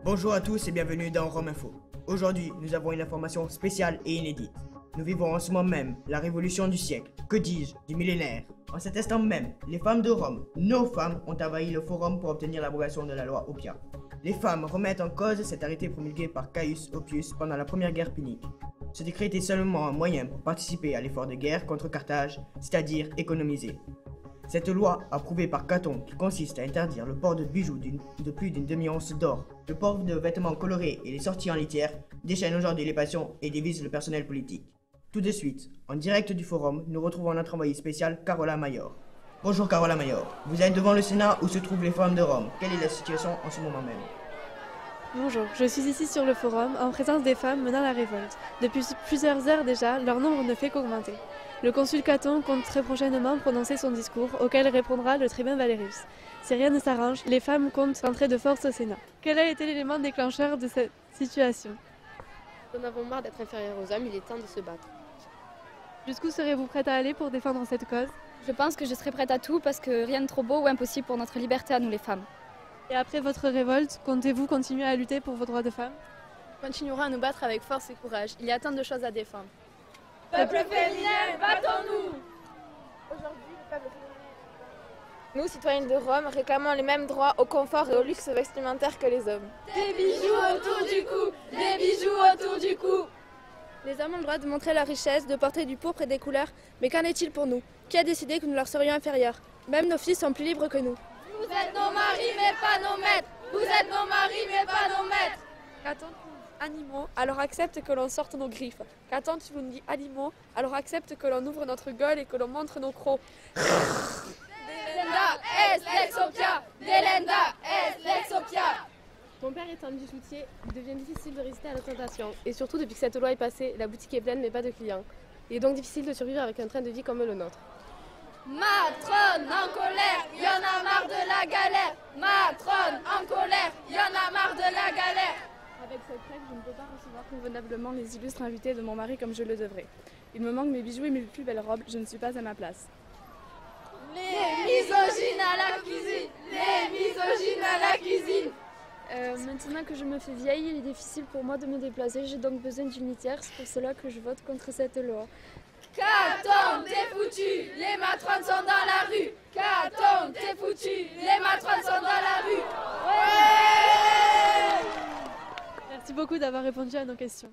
Bonjour à tous et bienvenue dans Rome Info. Aujourd'hui, nous avons une information spéciale et inédite. Nous vivons en ce moment même la révolution du siècle, que dis-je, du millénaire. En cet instant même, les femmes de Rome, nos femmes, ont envahi le forum pour obtenir l'abrogation de la loi Oppia. Les femmes remettent en cause cet arrêté promulgué par Caius Oppius pendant la première guerre punique. Ce décret était seulement un moyen pour participer à l'effort de guerre contre Carthage, c'est-à-dire économiser. Cette loi, approuvée par Caton, qui consiste à interdire le port de bijoux de plus d'une demi-once d'or, le port de vêtements colorés et les sorties en litière, déchaîne aujourd'hui les passions et divise le personnel politique. Tout de suite, en direct du forum, nous retrouvons notre envoyée spéciale Carola Mayor. Bonjour Carola Mayor, vous êtes devant le Sénat où se trouvent les femmes de Rome. Quelle est la situation en ce moment même? Bonjour, je suis ici sur le forum en présence des femmes menant la révolte. Depuis plusieurs heures déjà, leur nombre ne fait qu'augmenter. Le consul Caton compte très prochainement prononcer son discours auquel répondra le tribun Valerius. Si rien ne s'arrange, les femmes comptent rentrer de force au Sénat. Quel a été l'élément déclencheur de cette situation? Nous en avons marre d'être inférieurs aux hommes, il est temps de se battre. Jusqu'où serez-vous prête à aller pour défendre cette cause? Je pense que je serai prête à tout parce que rien de trop beau ou impossible pour notre liberté à nous les femmes. Et après votre révolte, comptez-vous continuer à lutter pour vos droits de femmes? Nous continuerons à nous battre avec force et courage. Il y a tant de choses à défendre. Peuple féminin, battons-nous! Aujourd'hui, le peuple féminin... Nous, citoyennes de Rome, réclamons les mêmes droits au confort et au luxe vestimentaire que les hommes. Des bijoux autour du cou! Des bijoux autour du cou! Les hommes ont le droit de montrer leur richesse, de porter du pourpre et des couleurs, mais qu'en est-il pour nous? Qui a décidé que nous leur serions inférieurs? Même nos filles sont plus libres que nous. Vous êtes nos maris, mais pas nos maîtres! Vous êtes nos maris, mais pas nos maîtres! Qu'attendent animaux, alors accepte que l'on sorte nos griffes. Qu'attendent vous nous dit animaux, alors accepte que l'on ouvre notre gueule et que l'on montre nos crocs. Delenda est lex Oppia! Delenda est lex Oppia! Mon père étant bijoutier, il devient difficile de résister à la tentation. Et surtout, depuis que cette loi est passée, la boutique est pleine mais pas de clients. Il est donc difficile de survivre avec un train de vie comme le nôtre. Matrone en colère, y en a marre de la galère! Matrone en colère, y en a marre de la galère! Avec cette règle, je ne peux pas recevoir convenablement les illustres invités de mon mari comme je le devrais. Il me manque mes bijoux et mes plus belles robes, je ne suis pas à ma place. Les misogynes à la cuisine! Les misogynes à la cuisine! Maintenant que je me fais vieille, il est difficile pour moi de me déplacer, j'ai donc besoin d'une litière, c'est pour cela que je vote contre cette loi. Caton, t'es foutu! Les matrones sont dans la rue! Caton, t'es foutu! Les matrones sont dans la rue! Ouais! Merci beaucoup d'avoir répondu à nos questions.